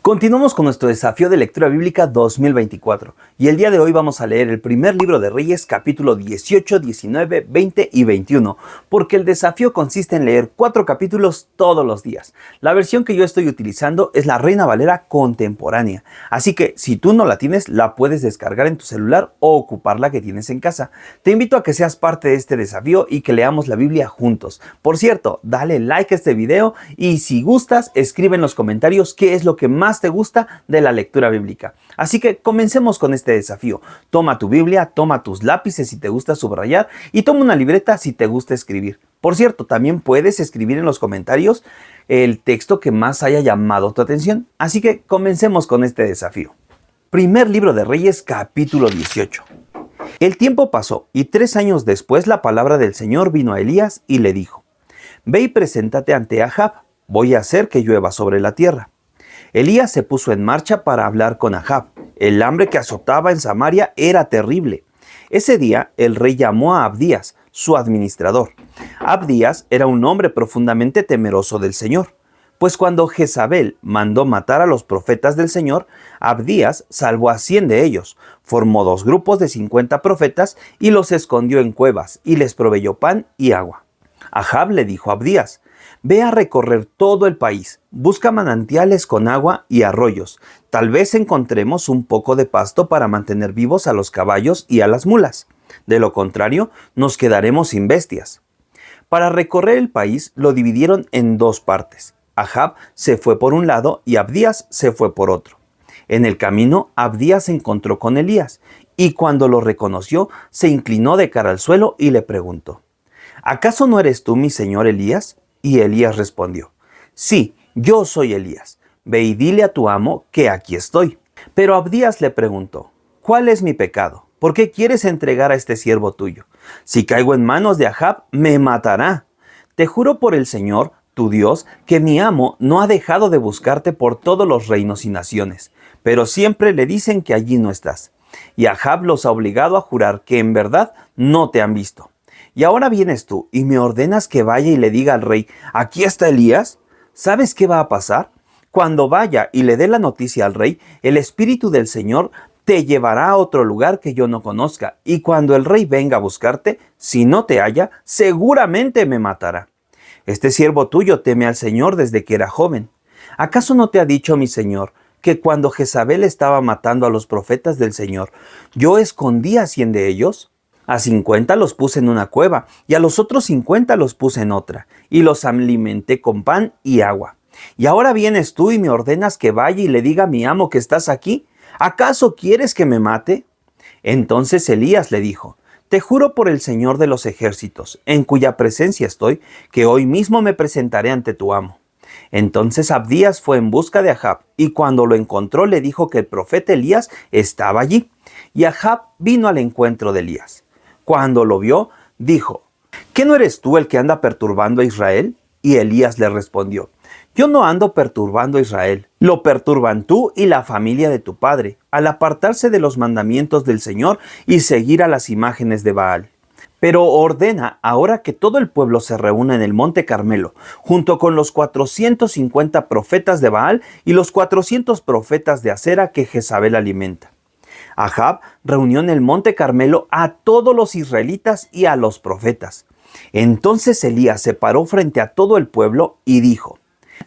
Continuamos con nuestro desafío de lectura bíblica 2024 y el día de hoy vamos a leer el primer libro de Reyes, capítulo 18, 19, 20 y 21, porque el desafío consiste en leer 4 capítulos todos los días. La versión que yo estoy utilizando es la Reina Valera contemporánea, así que si tú no la tienes, la puedes descargar en tu celular o ocupar la que tienes en casa. Te invito a que seas parte de este desafío y que leamos la Biblia juntos. Por cierto, dale like a este video y si gustas, escribe en los comentarios qué es lo que más te gusta de la lectura bíblica. Así que comencemos con este desafío. Toma tu Biblia, toma tus lápices si te gusta subrayar y toma una libreta si te gusta escribir. Por cierto, también puedes escribir en los comentarios el texto que más haya llamado tu atención. Así que comencemos con este desafío. Primer libro de Reyes, capítulo 18. El tiempo pasó y 3 años después la palabra del Señor vino a Elías y le dijo: Ve y preséntate ante Ahab, voy a hacer que llueva sobre la tierra. Elías se puso en marcha para hablar con Ahab. El hambre que azotaba en Samaria era terrible. Ese día el rey llamó a Abdías, su administrador. Abdías era un hombre profundamente temeroso del Señor, pues cuando Jezabel mandó matar a los profetas del Señor, Abdías salvó a 100 de ellos, formó 2 grupos de 50 profetas y los escondió en cuevas y les proveyó pan y agua. Ahab le dijo a Abdías: Ve a recorrer todo el país, busca manantiales con agua y arroyos. Tal vez encontremos un poco de pasto para mantener vivos a los caballos y a las mulas. De lo contrario, nos quedaremos sin bestias. Para recorrer el país lo dividieron en 2 partes. Ahab se fue por un lado y Abdías se fue por otro. En el camino, Abdías se encontró con Elías y cuando lo reconoció, se inclinó de cara al suelo y le preguntó: ¿Acaso no eres tú mi señor Elías? Y Elías respondió: Sí, yo soy Elías. Ve y dile a tu amo que aquí estoy. Pero Abdías le preguntó: ¿Cuál es mi pecado? ¿Por qué quieres entregar a este siervo tuyo? Si caigo en manos de Ahab, me matará. Te juro por el Señor, tu Dios, que mi amo no ha dejado de buscarte por todos los reinos y naciones, pero siempre le dicen que allí no estás. Y Ahab los ha obligado a jurar que en verdad no te han visto. Y ahora vienes tú y me ordenas que vaya y le diga al rey: ¿Aquí está Elías? ¿Sabes qué va a pasar? Cuando vaya y le dé la noticia al rey, el Espíritu del Señor te llevará a otro lugar que yo no conozca, y cuando el rey venga a buscarte, si no te halla, seguramente me matará. Este siervo tuyo teme al Señor desde que era joven. ¿Acaso no te ha dicho mi Señor que cuando Jezabel estaba matando a los profetas del Señor, yo escondí a 100 de ellos? A 50 los puse en una cueva, y a los otros 50 los puse en otra, y los alimenté con pan y agua. Y ahora vienes tú y me ordenas que vaya y le diga a mi amo que estás aquí. ¿Acaso quieres que me mate? Entonces Elías le dijo: Te juro por el Señor de los ejércitos, en cuya presencia estoy, que hoy mismo me presentaré ante tu amo. Entonces Abdías fue en busca de Ahab, y cuando lo encontró le dijo que el profeta Elías estaba allí. Y Ahab vino al encuentro de Elías. Cuando lo vio, dijo: ¿Qué no eres tú el que anda perturbando a Israel? Y Elías le respondió: Yo no ando perturbando a Israel. Lo perturban tú y la familia de tu padre, al apartarse de los mandamientos del Señor y seguir a las imágenes de Baal. Pero ordena ahora que todo el pueblo se reúna en el monte Carmelo, junto con los 450 profetas de Baal y los 400 profetas de Acera que Jezabel alimenta. Ahab reunió en el monte Carmelo a todos los israelitas y a los profetas. Entonces Elías se paró frente a todo el pueblo y dijo: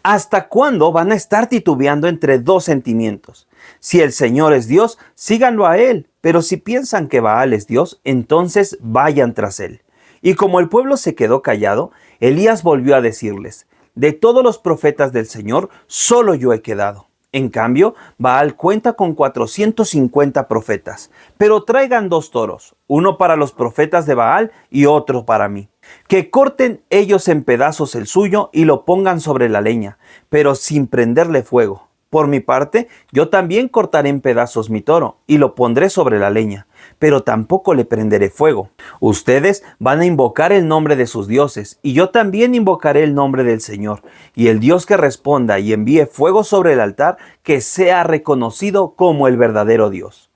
¿Hasta cuándo van a estar titubeando entre 2 sentimientos? Si el Señor es Dios, síganlo a Él, pero si piensan que Baal es Dios, entonces vayan tras Él. Y como el pueblo se quedó callado, Elías volvió a decirles: De todos los profetas del Señor, solo yo he quedado. En cambio, Baal cuenta con 450 profetas, pero traigan 2 toros, uno para los profetas de Baal y otro para mí. Que corten ellos en pedazos el suyo y lo pongan sobre la leña, pero sin prenderle fuego. Por mi parte, yo también cortaré en pedazos mi toro y lo pondré sobre la leña, pero tampoco le prenderé fuego. Ustedes van a invocar el nombre de sus dioses, y yo también invocaré el nombre del Señor, y el Dios que responda y envíe fuego sobre el altar, que sea reconocido como el verdadero Dios.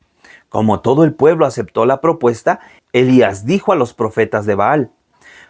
Como todo el pueblo aceptó la propuesta, Elías dijo a los profetas de Baal: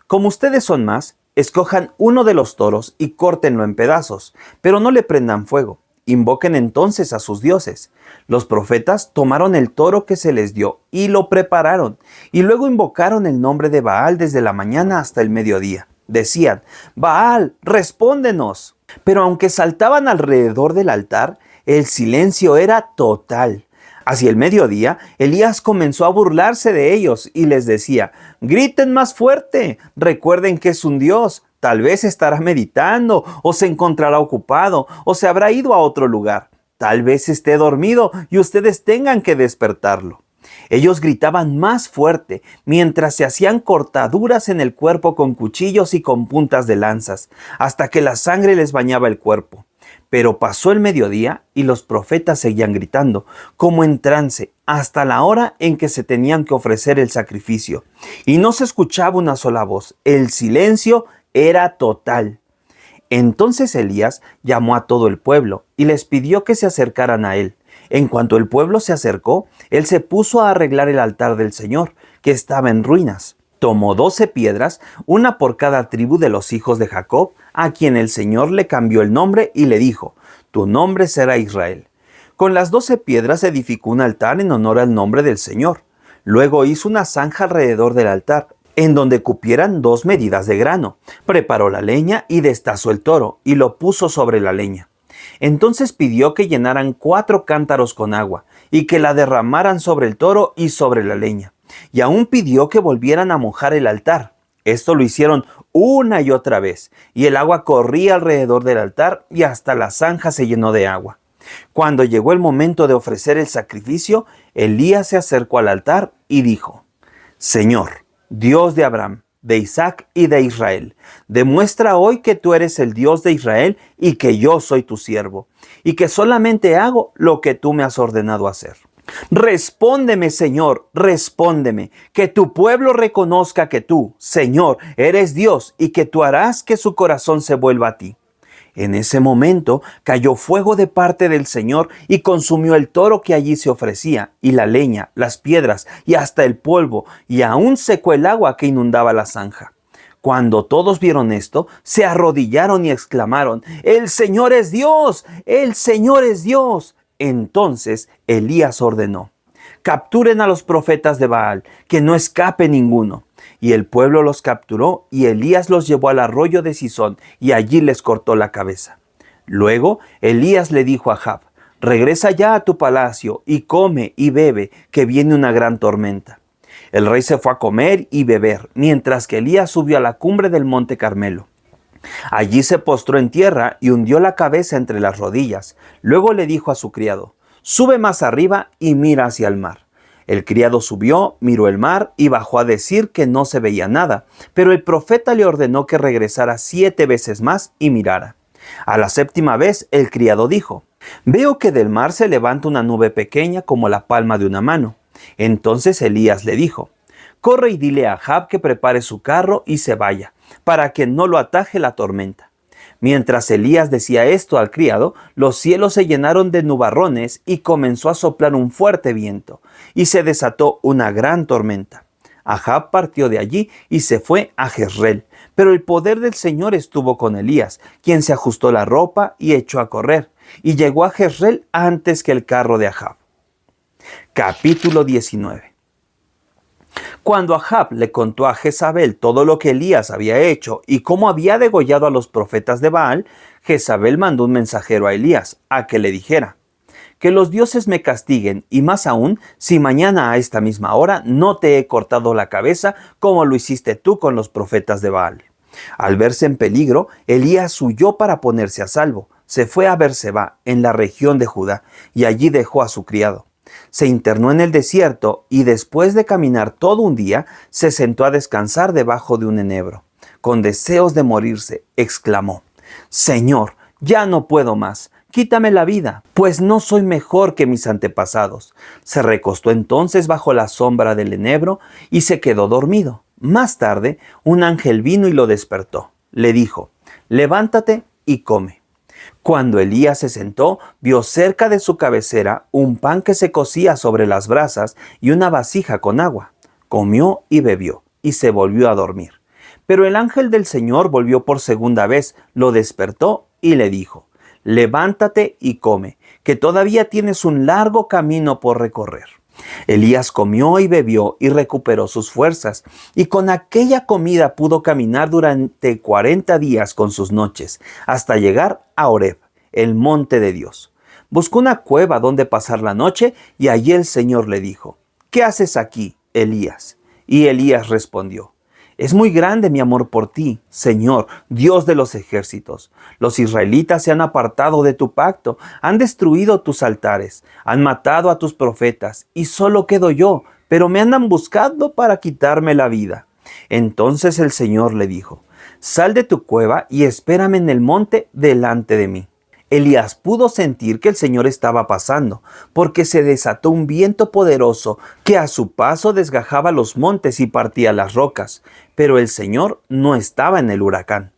Como ustedes son más, escojan uno de los toros y córtenlo en pedazos, pero no le prendan fuego. invoquen entonces a sus dioses. Los profetas tomaron el toro que se les dio y lo prepararon, y luego invocaron el nombre de Baal desde la mañana hasta el mediodía. Decían: Baal, respóndenos. Pero aunque saltaban alrededor del altar, el silencio era total. Hacia el mediodía, Elías comenzó a burlarse de ellos y les decía: griten más fuerte, recuerden que es un dios. Tal vez estará meditando, o se encontrará ocupado, o se habrá ido a otro lugar. Tal vez esté dormido y ustedes tengan que despertarlo. Ellos gritaban más fuerte, mientras se hacían cortaduras en el cuerpo con cuchillos y con puntas de lanzas, hasta que la sangre les bañaba el cuerpo. Pero pasó el mediodía y los profetas seguían gritando, como en trance, hasta la hora en que se tenían que ofrecer el sacrificio. Y no se escuchaba una sola voz. El silencio era total. Entonces Elías llamó a todo el pueblo y les pidió que se acercaran a él. En cuanto el pueblo se acercó, él se puso a arreglar el altar del Señor, que estaba en ruinas. Tomó 12 piedras, una por cada tribu de los hijos de Jacob, a quien el Señor le cambió el nombre y le dijo: tu nombre será Israel. Con las 12 piedras edificó un altar en honor al nombre del Señor. Luego hizo una zanja alrededor del altar, en donde cupieran 2 medidas de grano. Preparó la leña y destazó el toro, y lo puso sobre la leña. Entonces pidió que llenaran 4 cántaros con agua, y que la derramaran sobre el toro y sobre la leña. Y aún pidió que volvieran a mojar el altar. Esto lo hicieron una y otra vez, y el agua corría alrededor del altar y hasta la zanja se llenó de agua. Cuando llegó el momento de ofrecer el sacrificio, Elías se acercó al altar y dijo: Señor, Dios de Abraham, de Isaac y de Israel, demuestra hoy que tú eres el Dios de Israel y que yo soy tu siervo, y que solamente hago lo que tú me has ordenado hacer. Respóndeme, Señor, respóndeme, que tu pueblo reconozca que tú, Señor, eres Dios y que tú harás que su corazón se vuelva a ti. En ese momento cayó fuego de parte del Señor y consumió el toro que allí se ofrecía, y la leña, las piedras y hasta el polvo, y aún secó el agua que inundaba la zanja. Cuando todos vieron esto, se arrodillaron y exclamaron: ¡El Señor es Dios! ¡El Señor es Dios! Entonces Elías ordenó: capturen a los profetas de Baal, que no escape ninguno. Y el pueblo los capturó, y Elías los llevó al arroyo de Cisón, y allí les cortó la cabeza. Luego Elías le dijo a Achb: regresa ya a tu palacio, y come y bebe, que viene una gran tormenta. El rey se fue a comer y beber, mientras que Elías subió a la cumbre del monte Carmelo. Allí se postró en tierra y hundió la cabeza entre las rodillas. Luego le dijo a su criado: sube más arriba y mira hacia el mar. El criado subió, miró el mar y bajó a decir que no se veía nada, pero el profeta le ordenó que regresara 7 veces más y mirara. A la 7ª vez el criado dijo: veo que del mar se levanta una nube pequeña como la palma de una mano. Entonces Elías le dijo: corre y dile a Achb que prepare su carro y se vaya, para que no lo ataje la tormenta. Mientras Elías decía esto al criado, los cielos se llenaron de nubarrones y comenzó a soplar un fuerte viento, y se desató una gran tormenta. Achb partió de allí y se fue a Jezreel, pero el poder del Señor estuvo con Elías, quien se ajustó la ropa y echó a correr, y llegó a Jezreel antes que el carro de Achb. Capítulo 19. Cuando Achb le contó a Jezabel todo lo que Elías había hecho y cómo había degollado a los profetas de Baal, Jezabel mandó un mensajero a Elías a que le dijera: que los dioses me castiguen, y más aún si mañana a esta misma hora no te he cortado la cabeza como lo hiciste tú con los profetas de Baal. Al verse en peligro, Elías huyó para ponerse a salvo. Se fue a Berseba, en la región de Judá, y allí dejó a su criado. Se internó en el desierto y después de caminar todo un día, se sentó a descansar debajo de un enebro. Con deseos de morirse, exclamó: Señor, ya no puedo más, quítame la vida, pues no soy mejor que mis antepasados. Se recostó entonces bajo la sombra del enebro y se quedó dormido. Más tarde, un ángel vino y lo despertó. Le dijo: levántate y come. Cuando Elías se sentó, vio cerca de su cabecera un pan que se cocía sobre las brasas y una vasija con agua. Comió y bebió, y se volvió a dormir. Pero el ángel del Señor volvió por segunda vez, lo despertó y le dijo: levántate y come, que todavía tienes un largo camino por recorrer. Elías comió y bebió y recuperó sus fuerzas, y con aquella comida pudo caminar durante 40 días con sus noches, hasta llegar a Horeb, el monte de Dios. Buscó una cueva donde pasar la noche, y allí el Señor le dijo: ¿Qué haces aquí, Elías? Y Elías respondió: Es muy grande mi amor por ti, Señor, Dios de los ejércitos. Los israelitas se han apartado de tu pacto, han destruido tus altares, han matado a tus profetas, y solo quedo yo, pero me andan buscando para quitarme la vida. Entonces el Señor le dijo: Sal de tu cueva y espérame en el monte delante de mí. Elías pudo sentir que el Señor estaba pasando, porque se desató un viento poderoso que a su paso desgajaba los montes y partía las rocas, pero el Señor no estaba en el huracán.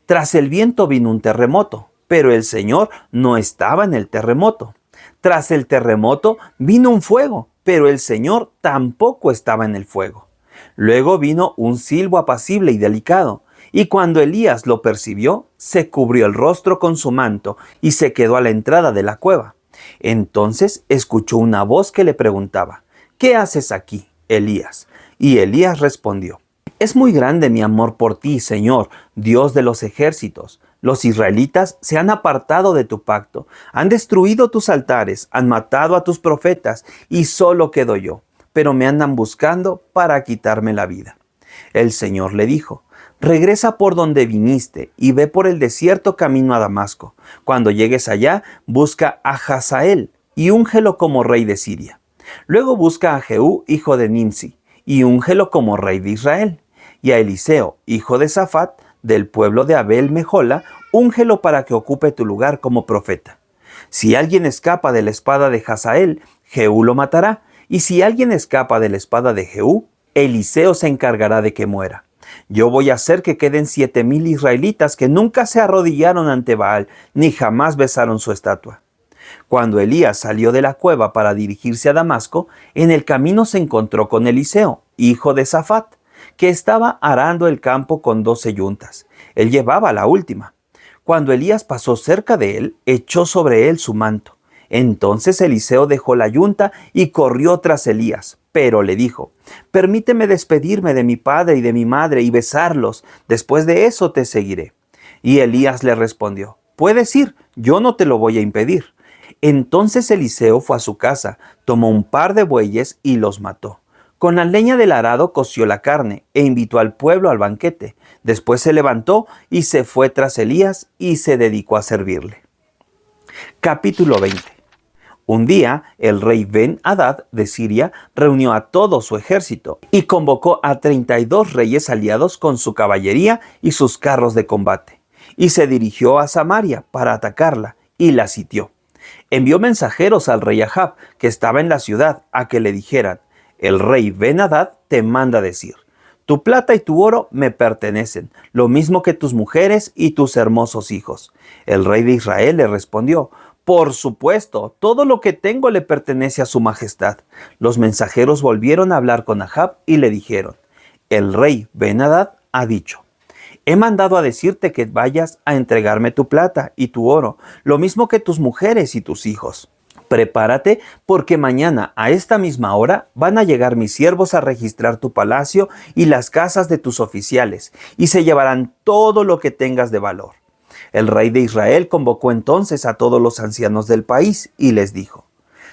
Tras el viento vino un terremoto, pero el Señor no estaba en el terremoto. Tras el terremoto vino un fuego, pero el Señor tampoco estaba en el fuego. Luego vino un silbo apacible y delicado, y cuando Elías lo percibió, se cubrió el rostro con su manto y se quedó a la entrada de la cueva. Entonces escuchó una voz que le preguntaba: ¿Qué haces aquí, Elías? Y Elías respondió: Es muy grande mi amor por ti, Señor, Dios de los ejércitos. Los israelitas se han apartado de tu pacto, han destruido tus altares, han matado a tus profetas, y solo quedo yo, pero me andan buscando para quitarme la vida. El Señor le dijo: Regresa por donde viniste y ve por el desierto camino a Damasco. Cuando llegues allá, busca a Hazael y úngelo como rey de Siria. Luego busca a Jehú, hijo de Nimsi, y úngelo como rey de Israel. Y a Eliseo, hijo de Safat, del pueblo de Abel Mejola, úngelo para que ocupe tu lugar como profeta. Si alguien escapa de la espada de Hazael, Jehú lo matará. Y si alguien escapa de la espada de Jehú, Eliseo se encargará de que muera. Yo voy a hacer que queden 7,000 israelitas que nunca se arrodillaron ante Baal, ni jamás besaron su estatua. Cuando Elías salió de la cueva para dirigirse a Damasco, en el camino se encontró con Eliseo, hijo de Safat, que estaba arando el campo con 12 yuntas. Él llevaba la última. Cuando Elías pasó cerca de él, echó sobre él su manto. Entonces Eliseo dejó la yunta y corrió tras Elías, pero le dijo: Permíteme despedirme de mi padre y de mi madre y besarlos, después de eso te seguiré. Y Elías le respondió: Puedes ir, yo no te lo voy a impedir. Entonces Eliseo fue a su casa, tomó un par de bueyes y los mató. Con la leña del arado coció la carne e invitó al pueblo al banquete. Después se levantó y se fue tras Elías y se dedicó a servirle. Capítulo 20. Un día, el rey Ben-Hadad de Siria reunió a todo su ejército y convocó a 32 reyes aliados con su caballería y sus carros de combate, y se dirigió a Samaria para atacarla y la sitió. Envió mensajeros al rey Ahab, que estaba en la ciudad, a que le dijeran: El rey Ben-Hadad te manda decir: Tu plata y tu oro me pertenecen, lo mismo que tus mujeres y tus hermosos hijos. El rey de Israel le respondió: Por supuesto, todo lo que tengo le pertenece a su majestad. Los mensajeros volvieron a hablar con Ahab y le dijeron: El rey Ben-Hadad ha dicho: He mandado a decirte que vayas a entregarme tu plata y tu oro, lo mismo que tus mujeres y tus hijos. Prepárate, porque mañana a esta misma hora van a llegar mis siervos a registrar tu palacio y las casas de tus oficiales, y se llevarán todo lo que tengas de valor. El rey de Israel convocó entonces a todos los ancianos del país y les dijo: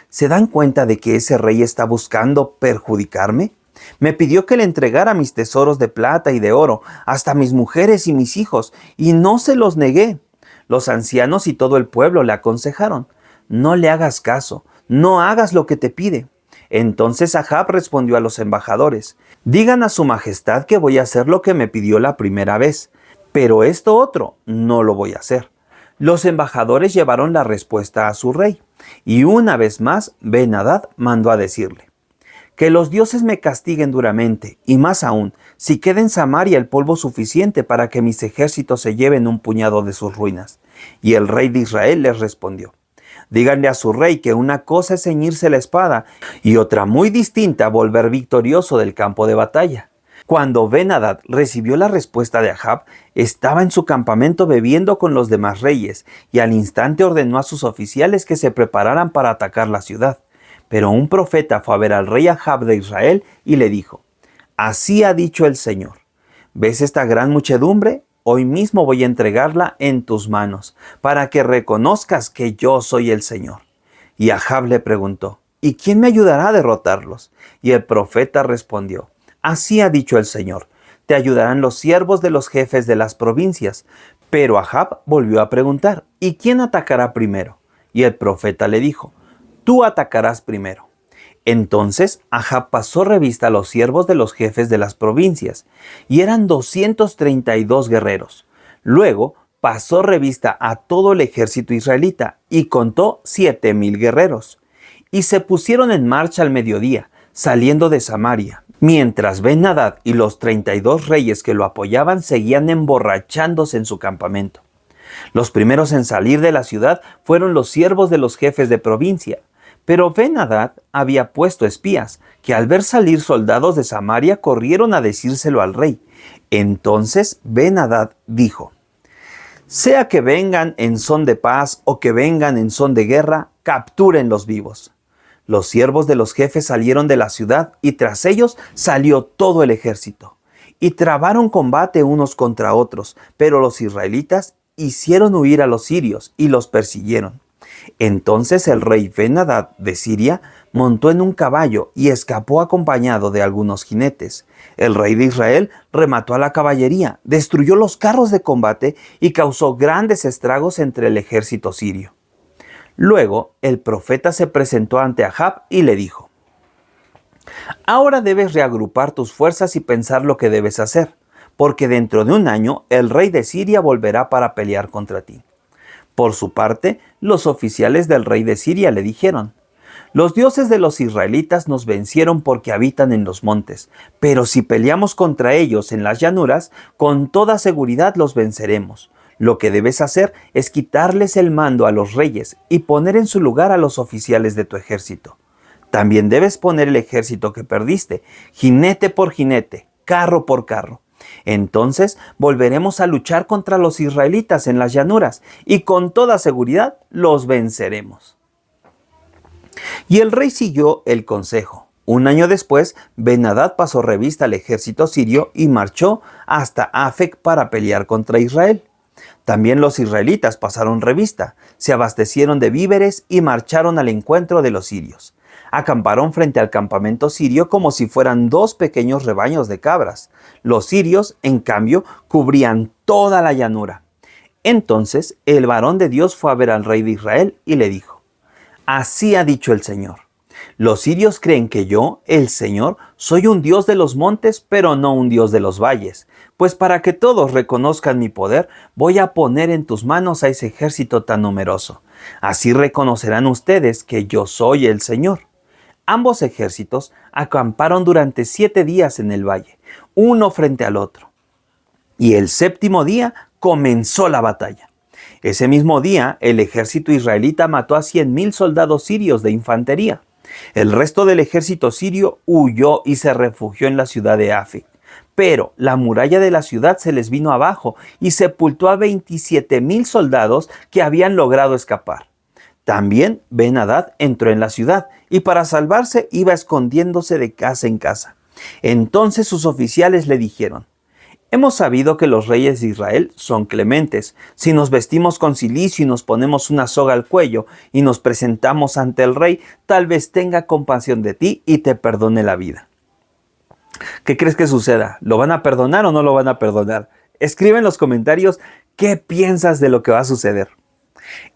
¿Se dan cuenta de que ese rey está buscando perjudicarme? Me pidió que le entregara mis tesoros de plata y de oro, hasta mis mujeres y mis hijos, y no se los negué. Los ancianos y todo el pueblo le aconsejaron: No le hagas caso, no hagas lo que te pide. Entonces Ahab respondió a los embajadores: Digan a su majestad que voy a hacer lo que me pidió la primera vez, pero esto otro no lo voy a hacer. Los embajadores llevaron la respuesta a su rey, y una vez más Ben-Hadad mandó a decirle: Que los dioses me castiguen duramente, y más aún, si queda en Samaria el polvo suficiente para que mis ejércitos se lleven un puñado de sus ruinas. Y el rey de Israel les respondió: Díganle a su rey que una cosa es ceñirse la espada, y otra muy distinta volver victorioso del campo de batalla. Cuando Ben-Hadad recibió la respuesta de Ahab, estaba en su campamento bebiendo con los demás reyes, y al instante ordenó a sus oficiales que se prepararan para atacar la ciudad. Pero un profeta fue a ver al rey Ahab de Israel y le dijo: Así ha dicho el Señor: ¿ves esta gran muchedumbre? Hoy mismo voy a entregarla en tus manos, para que reconozcas que yo soy el Señor. Y Ahab le preguntó: ¿y quién me ayudará a derrotarlos? Y el profeta respondió: Así ha dicho el Señor: te ayudarán los siervos de los jefes de las provincias. Pero Ahab volvió a preguntar: ¿y quién atacará primero? Y el profeta le dijo: tú atacarás primero. Entonces Ahab pasó revista a los siervos de los jefes de las provincias, y eran 232 guerreros. Luego pasó revista a todo el ejército israelita, y contó 7,000 guerreros. Y se pusieron en marcha al mediodía, saliendo de Samaria, mientras Ben-Hadad y los 32 reyes que lo apoyaban seguían emborrachándose en su campamento. Los primeros en salir de la ciudad fueron los siervos de los jefes de provincia. Pero Ben-Hadad había puesto espías, que al ver salir soldados de Samaria corrieron a decírselo al rey. Entonces Ben-Hadad dijo: sea que vengan en son de paz o que vengan en son de guerra, captúrenlos vivos. Los siervos de los jefes salieron de la ciudad, y tras ellos salió todo el ejército. Y trabaron combate unos contra otros, pero los israelitas hicieron huir a los sirios y los persiguieron. Entonces el rey Ben-Hadad de Siria montó en un caballo y escapó acompañado de algunos jinetes. El rey de Israel remató a la caballería, destruyó los carros de combate y causó grandes estragos entre el ejército sirio. Luego el profeta se presentó ante Ahab y le dijo: ahora debes reagrupar tus fuerzas y pensar lo que debes hacer, porque dentro de un año el rey de Siria volverá para pelear contra ti. Por su parte, los oficiales del rey de Siria le dijeron: los dioses de los israelitas nos vencieron porque habitan en los montes, pero si peleamos contra ellos en las llanuras, con toda seguridad los venceremos. Lo que debes hacer es quitarles el mando a los reyes y poner en su lugar a los oficiales de tu ejército. También debes poner el ejército que perdiste, jinete por jinete, carro por carro. Entonces volveremos a luchar contra los israelitas en las llanuras y con toda seguridad los venceremos. Y el rey siguió el consejo. Un año después, Ben-Hadad pasó revista al ejército sirio y marchó hasta Afec para pelear contra Israel. También los israelitas pasaron revista, se abastecieron de víveres y marcharon al encuentro de los sirios. Acamparon frente al campamento sirio como si fueran 2 pequeños rebaños de cabras. Los sirios, en cambio, cubrían toda la llanura. Entonces el varón de Dios fue a ver al rey de Israel y le dijo: así ha dicho el Señor: los sirios creen que yo, el Señor, soy un Dios de los montes, pero no un Dios de los valles. Pues para que todos reconozcan mi poder, voy a poner en tus manos a ese ejército tan numeroso. Así reconocerán ustedes que yo soy el Señor. Ambos ejércitos acamparon durante 7 días en el valle, uno frente al otro. Y el 7º día comenzó la batalla. Ese mismo día, el ejército israelita mató a 100,000 soldados sirios de infantería. El resto del ejército sirio huyó y se refugió en la ciudad de Afec. Pero la muralla de la ciudad se les vino abajo y sepultó a 27,000 soldados que habían logrado escapar. También Ben-Hadad entró en la ciudad y para salvarse iba escondiéndose de casa en casa. Entonces sus oficiales le dijeron: hemos sabido que los reyes de Israel son clementes. Si nos vestimos con cilicio y nos ponemos una soga al cuello y nos presentamos ante el rey, tal vez tenga compasión de ti y te perdone la vida. ¿Qué crees que suceda? ¿Lo van a perdonar o no lo van a perdonar? Escribe en los comentarios qué piensas de lo que va a suceder.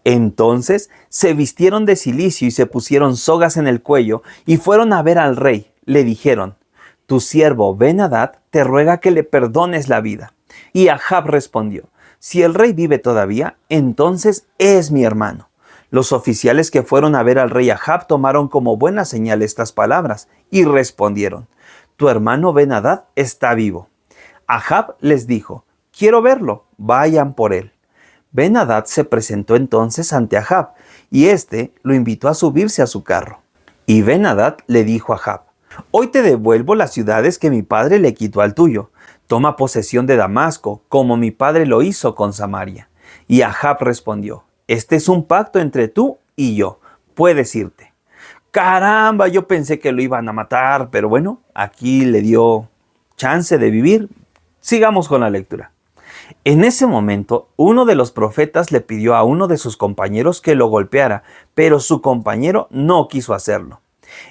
Entonces se vistieron de cilicio y se pusieron sogas en el cuello y fueron a ver al rey. Le dijeron: tu siervo Ben-Hadad te ruega que le perdones la vida. Y Ahab respondió: si el rey vive todavía, entonces es mi hermano. Los oficiales que fueron a ver al rey Ahab tomaron como buena señal estas palabras y respondieron: tu hermano Ben-Hadad está vivo. Ahab les dijo: quiero verlo, vayan por él. Ben-Hadad se presentó entonces ante Ahab, y éste lo invitó a subirse a su carro. Y Ben-Hadad le dijo a Ahab: Hoy te devuelvo las ciudades que mi padre le quitó al tuyo. Toma posesión de Damasco, como mi padre lo hizo con Samaria. Y Ahab respondió: este es un pacto entre tú y yo. Puedes irte. Caramba, yo pensé que lo iban a matar, pero bueno, aquí le dio chance de vivir. Sigamos con la lectura. En ese momento, uno de los profetas le pidió a uno de sus compañeros que lo golpeara, pero su compañero no quiso hacerlo.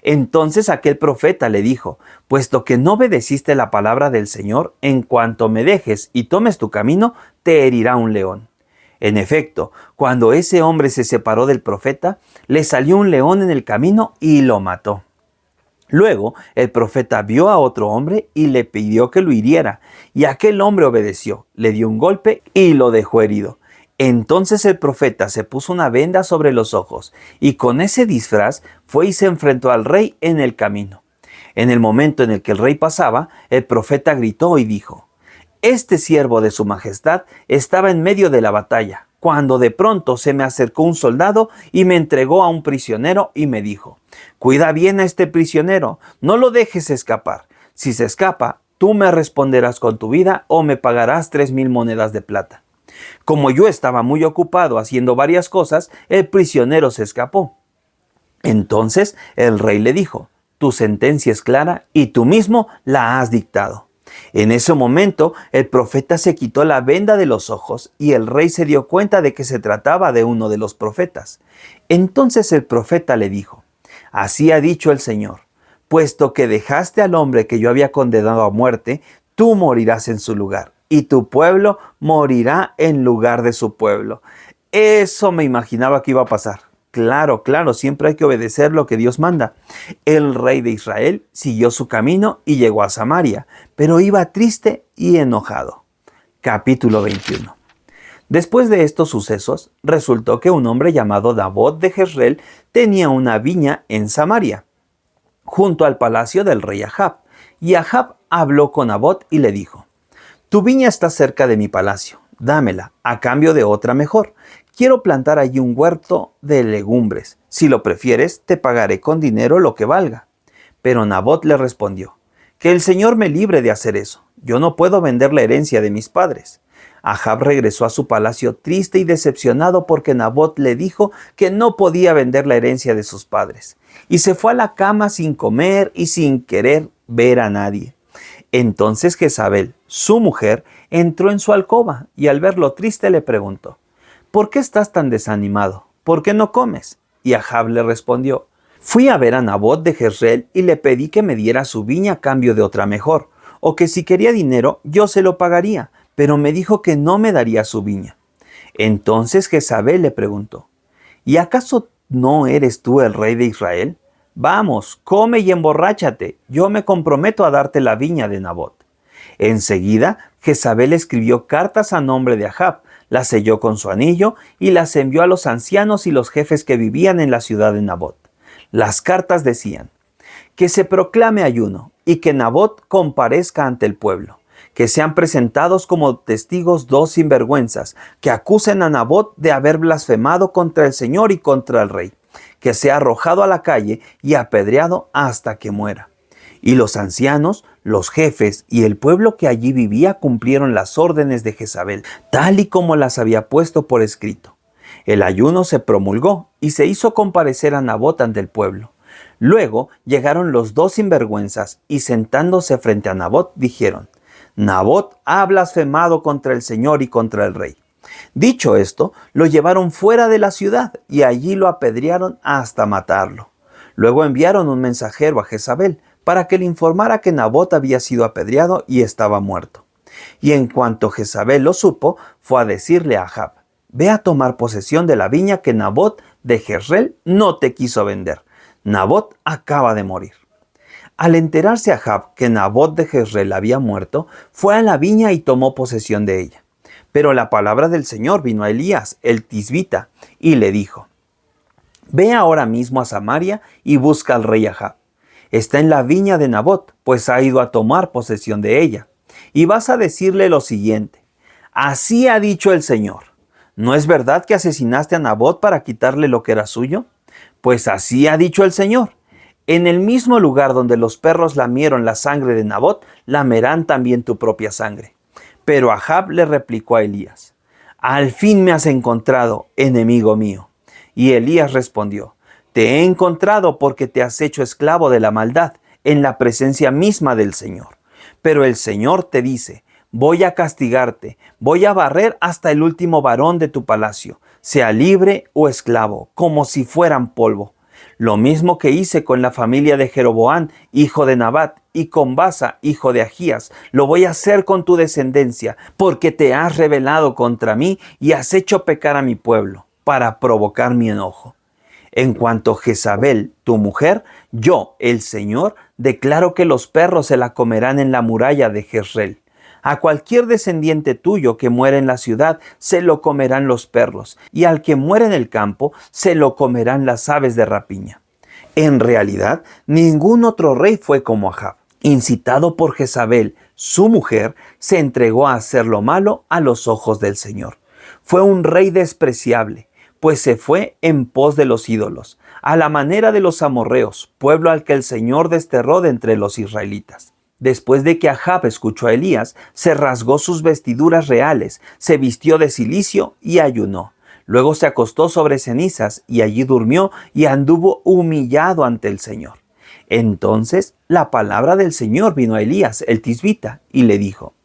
Entonces aquel profeta le dijo: puesto que no obedeciste la palabra del Señor, en cuanto me dejes y tomes tu camino, te herirá un león. En efecto, cuando ese hombre se separó del profeta, le salió un león en el camino y lo mató. Luego el profeta vio a otro hombre y le pidió que lo hiriera, y aquel hombre obedeció, le dio un golpe y lo dejó herido. Entonces el profeta se puso una venda sobre los ojos, y con ese disfraz fue y se enfrentó al rey en el camino. En el momento en el que el rey pasaba, el profeta gritó y dijo: este siervo de su majestad estaba en medio de la batalla, cuando de pronto se me acercó un soldado y me entregó a un prisionero y me dijo: cuida bien a este prisionero, no lo dejes escapar. Si se escapa, tú me responderás con tu vida o me pagarás 3,000 monedas de plata. Como yo estaba muy ocupado haciendo varias cosas, el prisionero se escapó. Entonces el rey le dijo: tu sentencia es clara y tú mismo la has dictado. En ese momento, el profeta se quitó la venda de los ojos y el rey se dio cuenta de que se trataba de uno de los profetas. Entonces el profeta le dijo: así ha dicho el Señor, puesto que dejaste al hombre que yo había condenado a muerte, tú morirás en su lugar, y tu pueblo morirá en lugar de su pueblo. Eso me imaginaba que iba a pasar. Claro, siempre hay que obedecer lo que Dios manda. El rey de Israel siguió su camino y llegó a Samaria, pero iba triste y enojado. Capítulo 21. Después de estos sucesos, resultó que un hombre llamado Nabot de Jezreel tenía una viña en Samaria, junto al palacio del rey Ahab. Y Ahab habló con Nabot y le dijo: tu viña está cerca de mi palacio, dámela a cambio de otra mejor. Quiero plantar allí un huerto de legumbres. Si lo prefieres, te pagaré con dinero lo que valga. Pero Nabot le respondió: que el Señor me libre de hacer eso. Yo no puedo vender la herencia de mis padres. Ahab regresó a su palacio triste y decepcionado porque Nabot le dijo que no podía vender la herencia de sus padres. Y se fue a la cama sin comer y sin querer ver a nadie. Entonces Jezabel, su mujer, entró en su alcoba y al verlo triste le preguntó: ¿por qué estás tan desanimado? ¿Por qué no comes? Y Ahab le respondió: fui a ver a Nabot de Jezreel y le pedí que me diera su viña a cambio de otra mejor, o que si quería dinero yo se lo pagaría, pero me dijo que no me daría su viña. Entonces Jezabel le preguntó: ¿y acaso no eres tú el rey de Israel? Vamos, come y emborráchate, yo me comprometo a darte la viña de Nabot. Enseguida, Jezabel escribió cartas a nombre de Ahab, las selló con su anillo y las envió a los ancianos y los jefes que vivían en la ciudad de Nabot. Las cartas decían: que se proclame ayuno y que Nabot comparezca ante el pueblo, que sean presentados como testigos 2 sinvergüenzas, que acusen a Nabot de haber blasfemado contra el Señor y contra el rey, que sea arrojado a la calle y apedreado hasta que muera. Y los ancianos, los jefes y el pueblo que allí vivía cumplieron las órdenes de Jezabel, tal y como las había puesto por escrito. El ayuno se promulgó y se hizo comparecer a Nabot ante el pueblo. Luego llegaron los 2 sinvergüenzas y sentándose frente a Nabot dijeron: Nabot ha blasfemado contra el Señor y contra el rey. Dicho esto, lo llevaron fuera de la ciudad y allí lo apedrearon hasta matarlo. Luego enviaron un mensajero a Jezabel para que le informara que Nabot había sido apedreado y estaba muerto. Y en cuanto Jezabel lo supo, fue a decirle a Ahab: ve a tomar posesión de la viña que Nabot de Jezreel no te quiso vender. Nabot acaba de morir. Al enterarse Ahab que Nabot de Jezreel había muerto, fue a la viña y tomó posesión de ella. Pero la palabra del Señor vino a Elías, el tisbita, y le dijo: ve ahora mismo a Samaria y busca al rey Ahab. Está en la viña de Nabot, pues ha ido a tomar posesión de ella. Y vas a decirle lo siguiente: así ha dicho el Señor, ¿no es verdad que asesinaste a Nabot para quitarle lo que era suyo? Pues así ha dicho el Señor: En el mismo lugar donde los perros lamieron la sangre de Nabot, lamerán también tu propia sangre. Pero Ahab le replicó a Elías: al fin me has encontrado, enemigo mío. Y Elías respondió: te he encontrado porque te has hecho esclavo de la maldad en la presencia misma del Señor. Pero el Señor te dice: voy a castigarte, voy a barrer hasta el último varón de tu palacio, sea libre o esclavo, como si fueran polvo. Lo mismo que hice con la familia de Jeroboam, hijo de Nabat, y con Basa, hijo de Agías, lo voy a hacer con tu descendencia, porque te has rebelado contra mí y has hecho pecar a mi pueblo, para provocar mi enojo. En cuanto a Jezabel, tu mujer, yo, el Señor, declaro que los perros se la comerán en la muralla de Jezreel. A cualquier descendiente tuyo que muere en la ciudad, se lo comerán los perros, y al que muere en el campo, se lo comerán las aves de rapiña. En realidad, ningún otro rey fue como Ahab. Incitado por Jezabel, su mujer, se entregó a hacer lo malo a los ojos del Señor. Fue un rey despreciable, pues se fue en pos de los ídolos, a la manera de los amorreos, pueblo al que el Señor desterró de entre los israelitas. Después de que Ahab escuchó a Elías, se rasgó sus vestiduras reales, se vistió de cilicio y ayunó. Luego se acostó sobre cenizas y allí durmió y anduvo humillado ante el Señor. Entonces la palabra del Señor vino a Elías, el tisbita, y le dijo: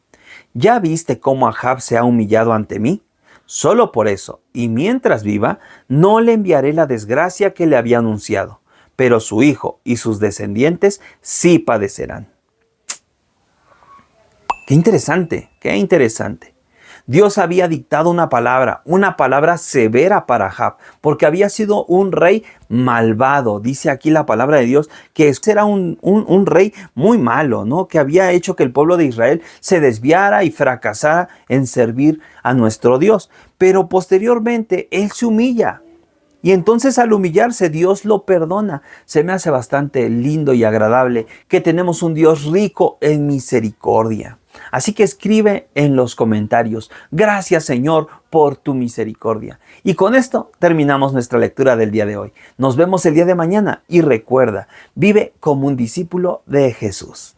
¿ya viste cómo Ahab se ha humillado ante mí? Solo por eso, y mientras viva, no le enviaré la desgracia que le había anunciado, pero su hijo y sus descendientes sí padecerán. Qué interesante, qué interesante. Dios había dictado una palabra severa para Ahab, porque había sido un rey malvado. Dice aquí la palabra de Dios que era un rey muy malo, ¿no? Que había hecho que el pueblo de Israel se desviara y fracasara en servir a nuestro Dios. Pero posteriormente él se humilla. Y entonces al humillarse Dios lo perdona. Se me hace bastante lindo y agradable que tenemos un Dios rico en misericordia. Así que escribe en los comentarios: gracias Señor por tu misericordia. Y con esto terminamos nuestra lectura del día de hoy. Nos vemos el día de mañana y recuerda, vive como un discípulo de Jesús.